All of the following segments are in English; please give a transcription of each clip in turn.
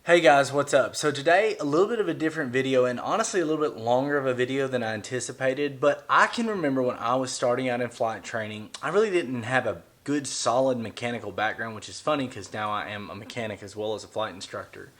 Hey guys, what's up? So today, a little bit of a different video and honestly a little bit longer of a video than I anticipated, but I can remember when I was starting out in flight training, I really didn't have a good solid mechanical background, which is funny because now I am a mechanic as well as a flight instructor.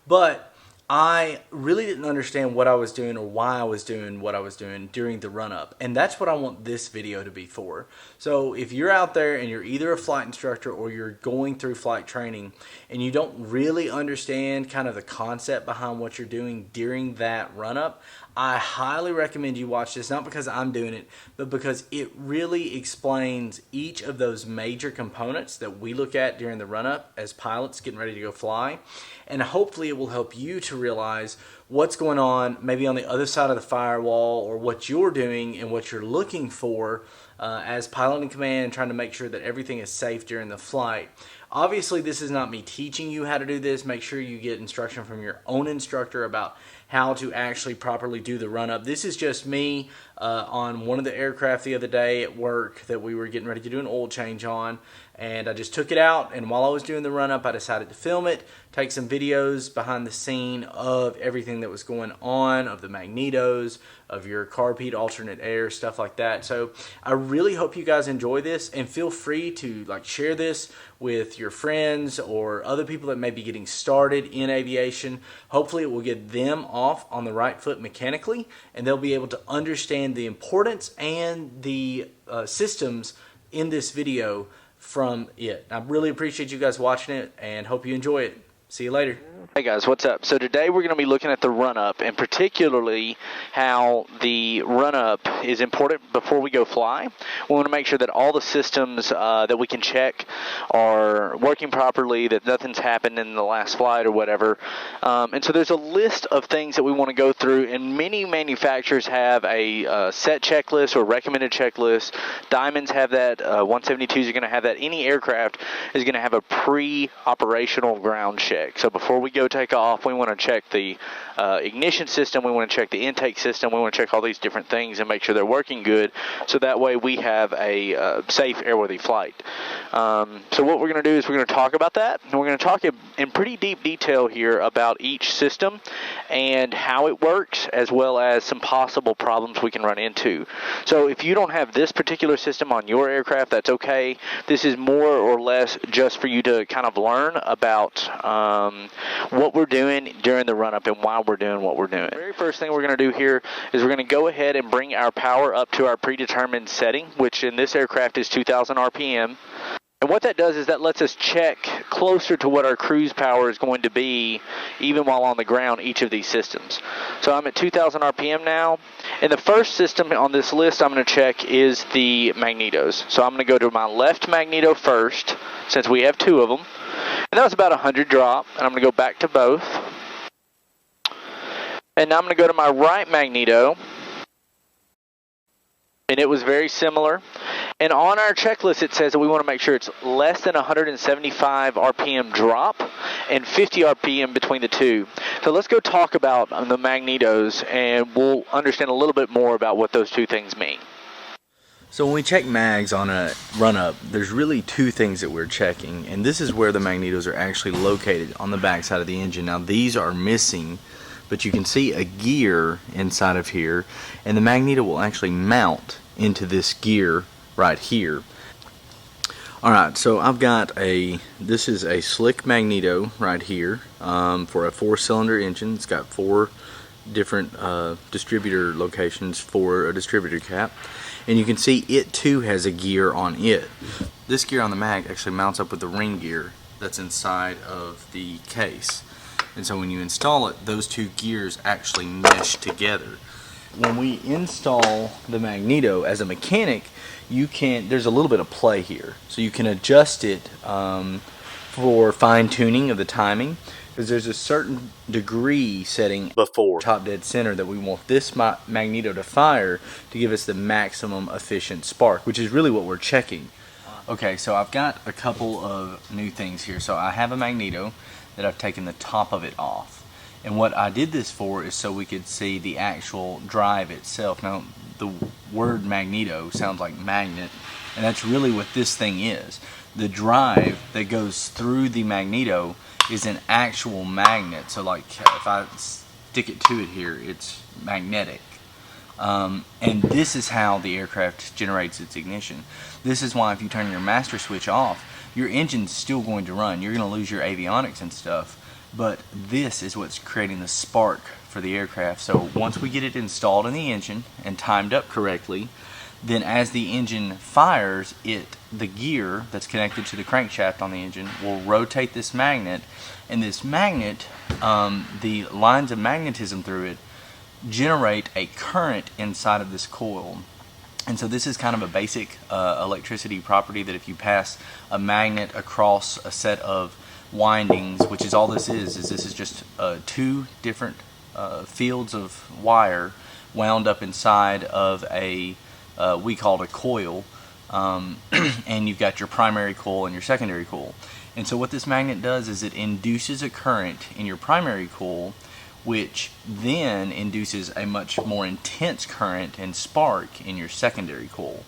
But I really didn't understand what I was doing or why I was doing what I was doing during the run-up. And that's what I want this video to be for. So if you're out there and you're either a flight instructor or you're going through flight training and you don't really understand kind of the concept behind what you're doing during that run-up, I highly recommend you watch this, not because I'm doing it, but because it really explains each of those major components that we look at during the run-up as pilots getting ready to go fly. And hopefully it will help you to realize what's going on maybe on the other side of the firewall, or what you're doing and what you're looking for as pilot in command, trying to make sure that everything is safe during the flight. Obviously, this is not me teaching you how to do this. Make sure you get instruction from your own instructor about how to actually properly do the run-up. This is just me on one of the aircraft the other day at work that we were getting ready to do an oil change on, and I just took it out, and while I was doing the run-up, I decided to film it, take some videos behind the scene of everything that was going on, of the Magnetos, of your Carb alternate air, stuff like that. So I really hope you guys enjoy this, and feel free to share this with your friends or other people that may be getting started in aviation. Hopefully it will get them off on the right foot mechanically, and they'll be able to understand the importance and the systems in this video from it. I really appreciate you guys watching it and hope you enjoy it. See you later. Hey guys, what's up? So today we're going to be looking at the run-up, and particularly how the run-up is important before we go fly. We want to make sure that all the systems that we can check are working properly, that nothing's happened in the last flight or whatever. And so there's a list of things that we want to go through, and many manufacturers have a set checklist or recommended checklist. Diamonds have that, 172s are going to have that. Any aircraft is going to have a pre-operational ground check. So before we go take off, we want to check the ignition system, we want to check the intake system, we want to check all these different things and make sure they're working good, so that way we have a safe, airworthy flight. So what we're going to do is we're going to talk about that, and we're going to talk in pretty deep detail here about each system and how it works, as well as some possible problems we can run into. So if you don't have this particular system on your aircraft, that's okay. This is more or less just for you to kind of learn about what we're doing during the run-up and why we're doing what we're doing. The very first thing we're going to do here is we're going to go ahead and bring our power up to our predetermined setting, which in this aircraft is 2,000 RPM. And what that does is that lets us check closer to what our cruise power is going to be, even while on the ground, each of these systems. So I'm at 2,000 RPM now. And the first system on this list I'm going to check is the Magnetos. So I'm going to go to my left Magneto first, since we have two of them. And that was about 100 drop, and I'm going to go back to both. And now I'm going to go to my right Magneto, and it was very similar. And on our checklist it says that we want to make sure it's less than 175 RPM drop and 50 RPM between the two. So let's go talk about the Magnetos, and we'll understand a little bit more about what those two things mean. So when we check mags on a run-up, there's really two things that we're checking, and this is where the Magnetos are actually located, on the back side of the engine. Now these are missing, but you can see a gear inside of here, and the Magneto will actually mount into this gear right here. Alright, so I've got this is a slick Magneto right here for a 4-cylinder engine. It's got 4 different distributor locations for a distributor cap. And you can see it too has a gear on it. This gear on the mag actually mounts up with the ring gear that's inside of the case. And so when you install it, those two gears actually mesh together. When we install the Magneto, as a mechanic, there's a little bit of play here. So you can adjust it for fine-tuning of the timing, because there's a certain degree setting before top dead center that we want this Magneto to fire to give us the maximum efficient spark, which is really what we're checking. Okay, so I've got a couple of new things here. So I have a Magneto that I've taken the top of it off. And what I did this for is so we could see the actual drive itself. Now, the word Magneto sounds like magnet, and that's really what this thing is. The drive that goes through the Magneto is an actual magnet. So like if I stick it to it here, it's magnetic. And this is how the aircraft generates its ignition. This is why if you turn your master switch off, your engine's still going to run. You're going to lose your avionics and stuff, but this is what's creating the spark for the aircraft. So once we get it installed in the engine and timed up correctly, then as the engine fires, the gear that's connected to the crankshaft on the engine will rotate this magnet, and this magnet, the lines of magnetism through it, generate a current inside of this coil. And so this is kind of a basic electricity property, that if you pass a magnet across a set of windings, which is all this is this is just two different fields of wire wound up inside of a we call it a coil, and you've got your primary coil and your secondary coil. And so what this magnet does is it induces a current in your primary coil, which then induces a much more intense current and spark in your secondary coil.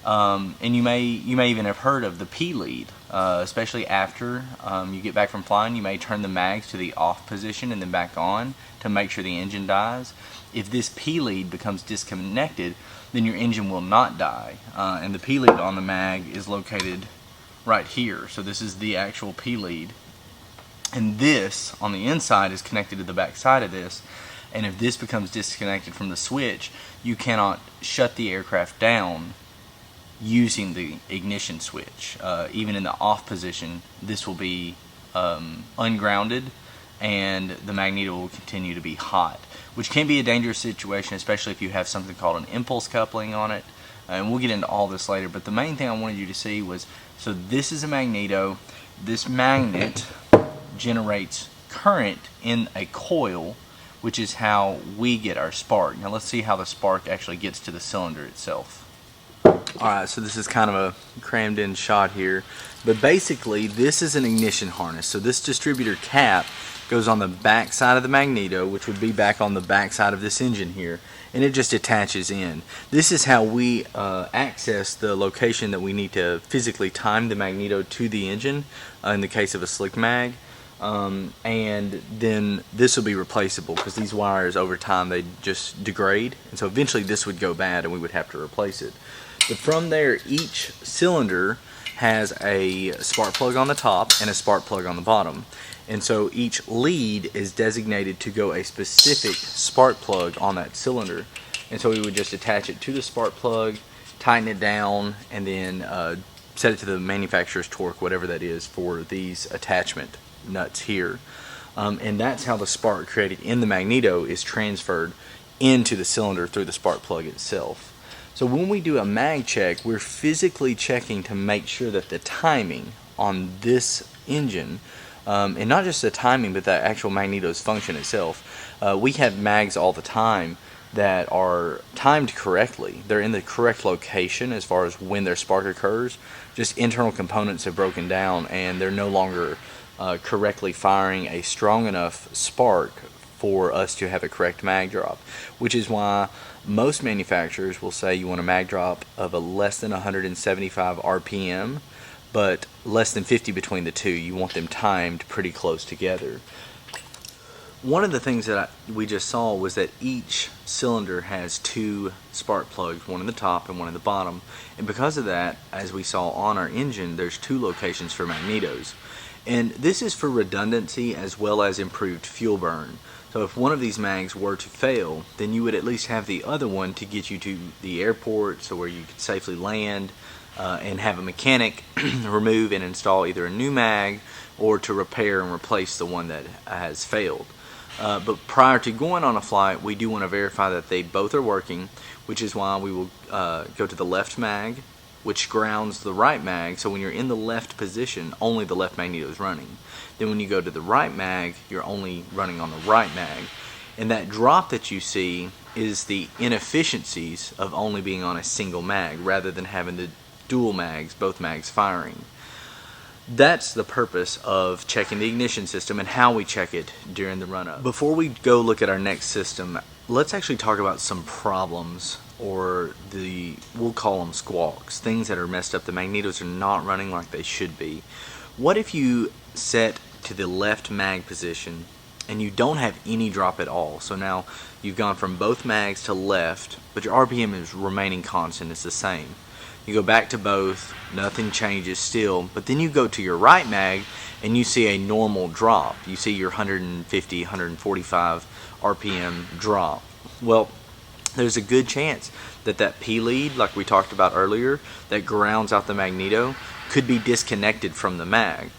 And you may even have heard of the P lead, especially after you get back from flying. You may turn the mags to the off position and then back on to make sure the engine dies. If this P lead becomes disconnected, then your engine will not die. And the P lead on the mag is located right here. So this is the actual P lead. And this on the inside is connected to the back side of this. And if this becomes disconnected from the switch, you cannot shut the aircraft down using the ignition switch. Even in the off position, this will be ungrounded, and the magneto will continue to be hot, which can be a dangerous situation, especially if you have something called an impulse coupling on it. And we'll get into all this later, but the main thing I wanted you to see was, so this is a magneto. This magnet generates current in a coil, which is how we get our spark. Now let's see how the spark actually gets to the cylinder itself. Alright, so this is kind of a crammed in shot here, but basically this is an ignition harness. So this distributor cap goes on the back side of the magneto, which would be back on the back side of this engine here, and it just attaches in. This is how we access the location that we need to physically time the magneto to the engine in the case of a slick mag. And then this will be replaceable, because these wires over time they just degrade, and so eventually this would go bad and we would have to replace it. But from there, each cylinder has a spark plug on the top and a spark plug on the bottom, and so each lead is designated to go a specific spark plug on that cylinder. And so we would just attach it to the spark plug, tighten it down, and then set it to the manufacturer's torque, whatever that is for these attachment nuts here. And that's how the spark created in the magneto is transferred into the cylinder through the spark plug itself. So when we do a mag check, we're physically checking to make sure that the timing on this engine, and not just the timing but the actual magneto's function itself. We have mags all the time that are timed correctly. They're in the correct location as far as when their spark occurs. Just internal components have broken down and they're no longer correctly firing a strong enough spark for us to have a correct mag drop, which is why most manufacturers will say you want a mag drop of a less than 175 RPM, but less than 50 between the two. You want them timed pretty close together. One of the things that we just saw was that each cylinder has two spark plugs, one in the top and one in the bottom, and because of that, as we saw on our engine, there's two locations for magnetos. And this is for redundancy as well as improved fuel burn. So if one of these mags were to fail, then you would at least have the other one to get you to the airport, so where you could safely land, and have a mechanic remove and install either a new mag or to repair and replace the one that has failed. But prior to going on a flight, we do want to verify that they both are working, which is why we will go to the left mag, which grounds the right mag. So when you're in the left position, only the left magneto is running. Then when you go to the right mag, you're only running on the right mag. And that drop that you see is the inefficiencies of only being on a single mag rather than having the dual mags, both mags firing. That's the purpose of checking the ignition system and how we check it during the run-up. Before we go look at our next system, let's actually talk about some problems, or we'll call them squawks, things that are messed up. The magnetos are not running like they should be. What if you set to the left mag position and you don't have any drop at all, so now you've gone from both mags to left, but your RPM is remaining constant, it's the same. You go back to both, nothing changes still, but then you go to your right mag and you see a normal drop. You see your 150, 145 RPM drop. Well, there's a good chance that that P lead, like we talked about earlier, that grounds out the magneto, could be disconnected from the mag.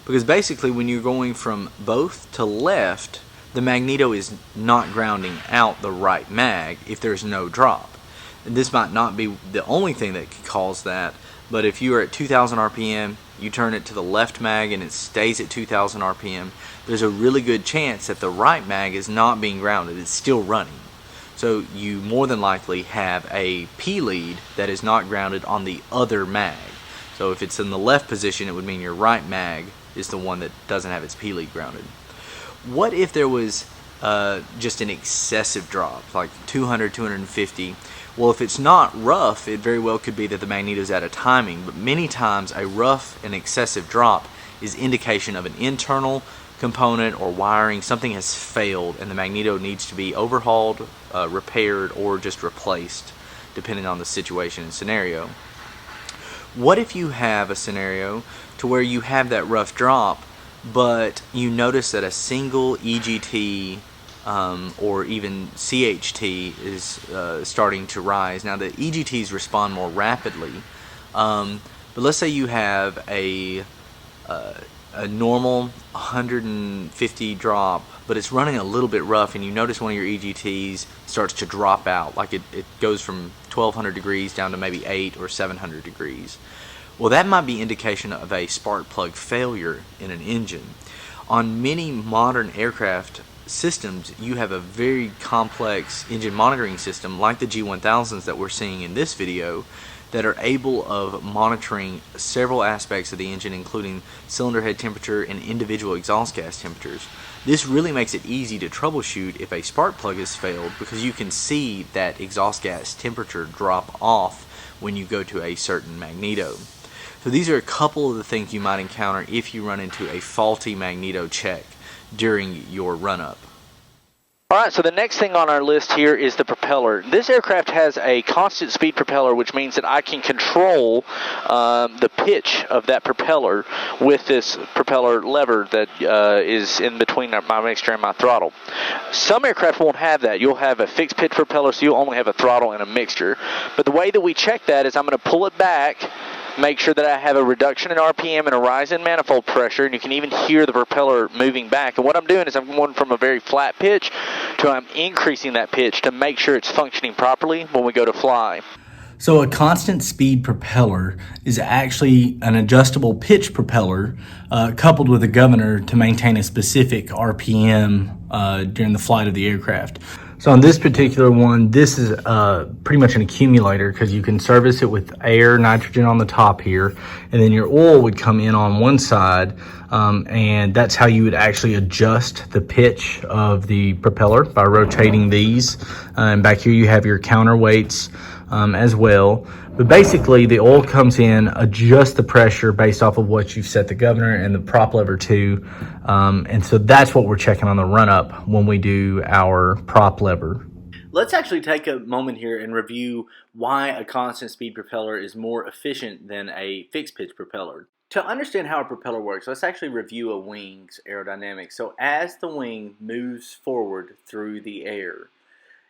Because basically when you're going from both to left, the magneto is not grounding out the right mag if there's no drop. And this might not be the only thing that could cause that, but if you are at 2000 RPM, you turn it to the left mag and it stays at 2000 RPM, there's a really good chance that the right mag is not being grounded, it's still running. So you more than likely have a P lead that is not grounded on the other mag. So if it's in the left position, it would mean your right mag is the one that doesn't have its P lead grounded. What if there was just an excessive drop, like 200, 250? Well, if it's not rough, it very well could be that the magneto is out of timing, but many times a rough and excessive drop is indication of an internal component or wiring. Something has failed and the magneto needs to be overhauled, repaired, or just replaced, depending on the situation and scenario. What if you have a scenario to where you have that rough drop, but you notice that a single EGT or even CHT is starting to rise? Now the EGTs respond more rapidly, but let's say you have a normal 150 drop, but it's running a little bit rough, and you notice one of your EGTs starts to drop out, like it goes from 1200 degrees down to maybe 800 or 700 degrees. Well, that might be indication of a spark plug failure in an engine. On many modern aircraft systems, you have a very complex engine monitoring system like the G1000s that we're seeing in this video, that are able of monitoring several aspects of the engine, including cylinder head temperature and individual exhaust gas temperatures. This really makes it easy to troubleshoot if a spark plug has failed, because you can see that exhaust gas temperature drop off when you go to a certain magneto. So these are a couple of the things you might encounter if you run into a faulty magneto check during your run-up. Alright, so the next thing on our list here is the propeller. This aircraft has a constant speed propeller, which means that I can control the pitch of that propeller with this propeller lever that is in between my mixture and my throttle. Some aircraft won't have that. You'll have a fixed pitch propeller, so you'll only have a throttle and a mixture. But the way that we check that is I'm going to pull it back, make sure that I have a reduction in RPM and a rise in manifold pressure, and you can even hear the propeller moving back. And what I'm doing is I'm going from a very flat pitch to I'm increasing that pitch to make sure it's functioning properly when we go to fly. So a constant speed propeller is actually an adjustable pitch propeller coupled with a governor to maintain a specific RPM during the flight of the aircraft. So on this particular one, this is pretty much an accumulator, because you can service it with air, nitrogen on the top here, and then your oil would come in on one side, and that's how you would actually adjust the pitch of the propeller, by rotating these. And back here you have your counterweights as well. But basically the oil comes in, adjusts the pressure based off of what you've set the governor and the prop lever to. And so that's what we're checking on the run-up when we do our prop lever. Let's actually take a moment here and review why a constant speed propeller is more efficient than a fixed pitch propeller. To understand how a propeller works, let's actually review a wing's aerodynamics. So as the wing moves forward through the air,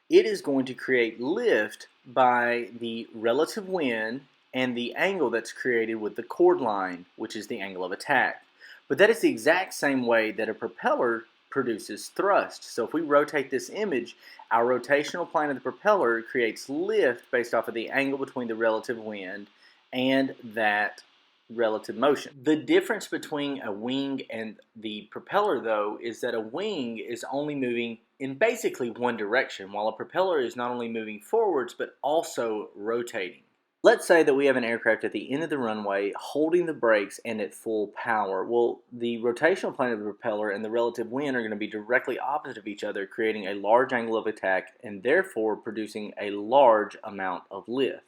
it is going to create lift by the relative wind and the angle that's created with the chord line, which is the angle of attack. But that is the exact same way that a propeller produces thrust. So if we rotate this image, our rotational plane of the propeller creates lift based off of the angle between the relative wind and that relative motion. The difference between a wing and the propeller, though, is that a wing is only moving in basically one direction, while a propeller is not only moving forwards but also rotating. Let's say that we have an aircraft at the end of the runway holding the brakes and at full power. Well, the rotational plane of the propeller and the relative wind are going to be directly opposite of each other, creating a large angle of attack and therefore producing a large amount of lift.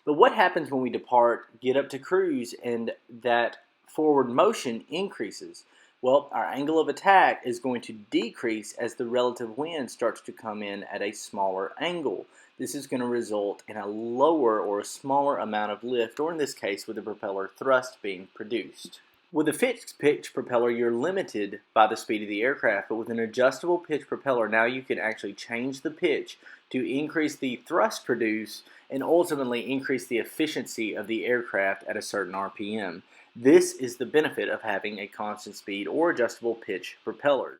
But what happens when we depart, get up to cruise, and that forward motion increases? Well, our angle of attack is going to decrease as the relative wind starts to come in at a smaller angle. This is going to result in a lower or a smaller amount of lift, or in this case with the propeller thrust being produced. With a fixed pitch propeller, you're limited by the speed of the aircraft, but with an adjustable pitch propeller, now you can actually change the pitch to increase the thrust produced and ultimately increase the efficiency of the aircraft at a certain RPM. This is the benefit of having a constant speed or adjustable pitch propeller.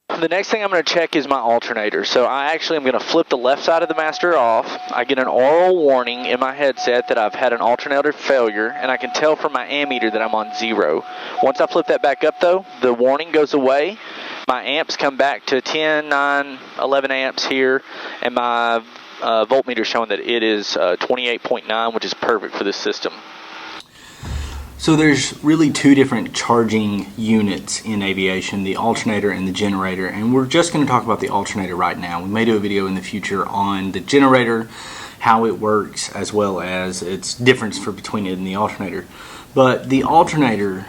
The next thing I'm going to check is my alternator. So I actually am going to flip the left side of the master off. I get an oral warning in my headset that I've had an alternator failure, and I can tell from my ammeter that I'm on 0. Once I flip that back up though, the warning goes away. My amps come back to 10, 9, 11 amps here, and my voltmeter showing that it is 28.9, which is perfect for this system. So there's really two different charging units in aviation, the alternator and the generator, and we're just going to talk about the alternator right now. We may do a video in the future on the generator, how it works, as well as its difference between it and the alternator. But the alternator,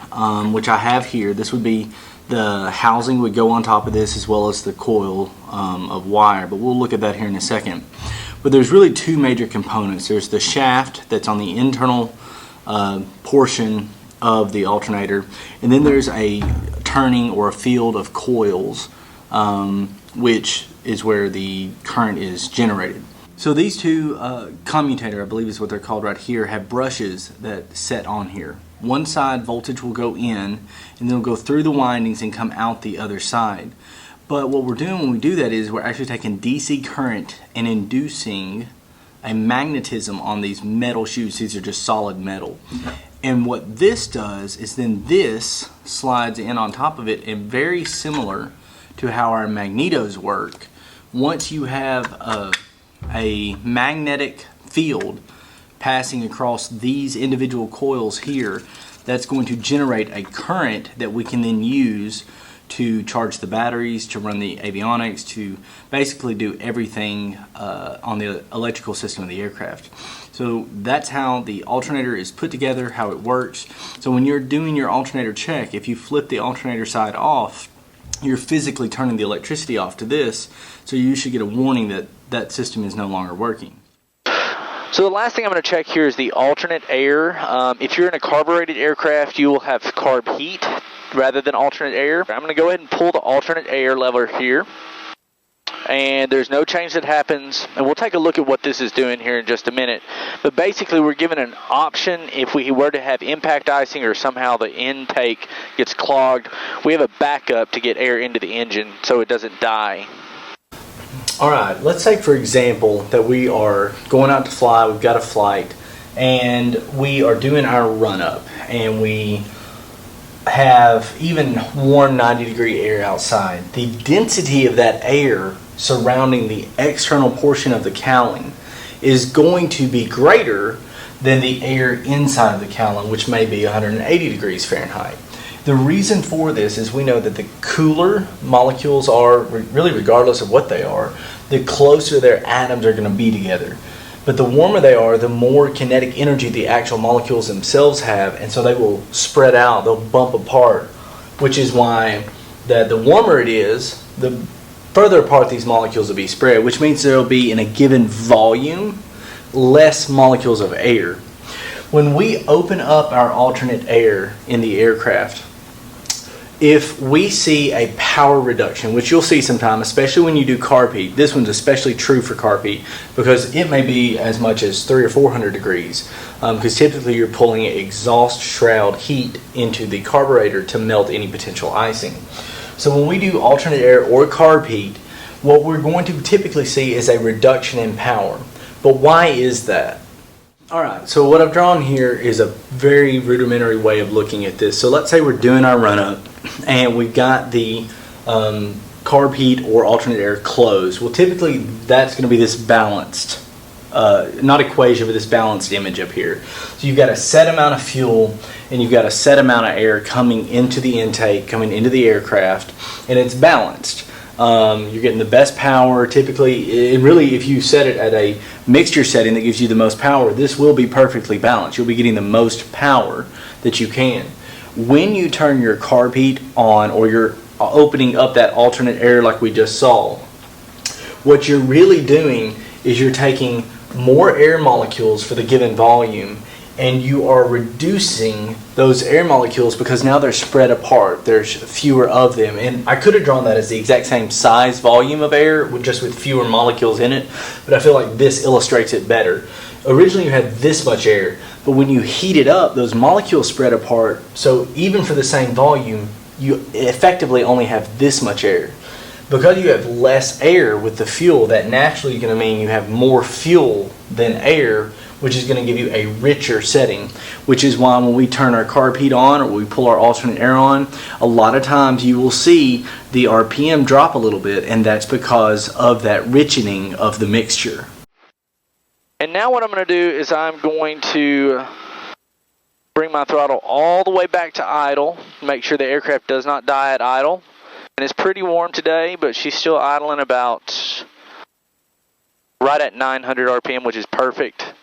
which I have here, this would be the housing would go on top of this as well as the coil of wire, but we'll look at that here in a second. But there's really two major components. There's the shaft that's on the internal portion of the alternator, and then there's a turning or a field of coils, which is where the current is generated. So these two commutator, I believe is what they're called right here, have brushes that set on here. One side voltage will go in, and then it'll go through the windings and come out the other side. But what we're doing when we do that is we're actually taking DC current and inducing a magnetism on these metal shoes. These are just solid metal. And what this does is then this slides in on top of it, and very similar to how our magnetos work. Once you have a magnetic field passing across these individual coils here, that's going to generate a current that we can then use to charge the batteries, to run the avionics, to basically do everything on the electrical system of the aircraft. So that's how the alternator is put together, how it works. So when you're doing your alternator check, if you flip the alternator side off, you're physically turning the electricity off to this, so you should get a warning that that system is no longer working. So the last thing I'm going to check here is the alternate air. If you're in a carbureted aircraft, you will have carb heat rather than alternate air. I'm going to go ahead and pull the alternate air lever here, and there's no change that happens, and we'll take a look at what this is doing here in just a minute. But basically we're given an option if we were to have impact icing or somehow the intake gets clogged, we have a backup to get air into the engine so it doesn't die. Alright, let's say for example that we are going out to fly, we've got a flight, and we are doing our run-up, and we have even warm 90-degree air outside. The density of that air surrounding the external portion of the cowling is going to be greater than the air inside of the cowling, which may be 180 degrees Fahrenheit. The reason for this is we know that the cooler molecules are, really regardless of what they are, the closer their atoms are going to be together. But the warmer they are, the more kinetic energy the actual molecules themselves have, and so they will spread out, they'll bump apart, which is why the warmer it is, the further apart these molecules will be spread, which means there will be, in a given volume, less molecules of air. When we open up our alternate air in the aircraft, if we see a power reduction, which you'll see sometime, especially when you do carb heat, this one's especially true for carb heat because it may be as much as 300 or 400 degrees, because typically you're pulling exhaust shroud heat into the carburetor to melt any potential icing. So when we do alternate air or carb heat, what we're going to typically see is a reduction in power. But why is that? Alright, so what I've drawn here is a very rudimentary way of looking at this. So let's say we're doing our run-up and we've got the carb heat or alternate air closed. Well, typically that's going to be this balanced, not equation, but this balanced image up here. So you've got a set amount of fuel and you've got a set amount of air coming into the intake, coming into the aircraft, and it's balanced. You're getting the best power. Typically, and really, if you set it at a mixture setting that gives you the most power, this will be perfectly balanced. You'll be getting the most power that you can. when you turn your carb heat on, or you're opening up that alternate air like we just saw, what you're really doing is you're taking more air molecules for the given volume, and you are reducing those air molecules because now they're spread apart. There's fewer of them. And I could have drawn that as the exact same size volume of air, just with fewer molecules in it, but I feel like this illustrates it better. Originally you had this much air, but when you heat it up, those molecules spread apart, so even for the same volume, you effectively only have this much air. Because you have less air with the fuel, that naturally is going to mean you have more fuel than air, which is going to give you a richer setting, which is why when we turn our carb heat on or we pull our alternate air on, a lot of times you will see the RPM drop a little bit, and that's because of that richening of the mixture. And now what I'm going to do is I'm going to bring my throttle all the way back to idle, make sure the aircraft does not die at idle. And it's pretty warm today, but she's still idling about right at 900 RPM, which is perfect.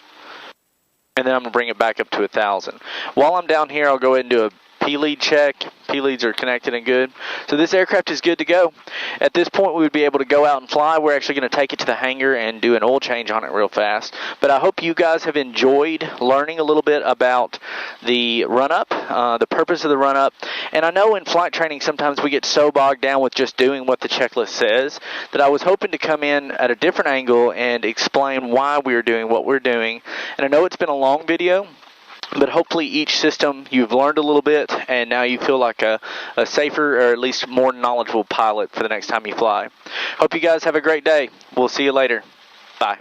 And then I'm going to bring it back up to 1,000. While I'm down here, I'll go ahead and do a P-lead check. P-leads are connected and good. So this aircraft is good to go. At this point, we would be able to go out and fly. We're actually going to take it to the hangar and do an oil change on it real fast. But I hope you guys have enjoyed learning a little bit about the run-up, the purpose of the run-up. And I know in flight training, sometimes we get so bogged down with just doing what the checklist says that I was hoping to come in at a different angle and explain why we're doing what we're doing. And I know it's been a long video, but hopefully each system you've learned a little bit, and now you feel like a safer, or at least more knowledgeable pilot for the next time you fly. Hope you guys have a great day. We'll see you later. Bye.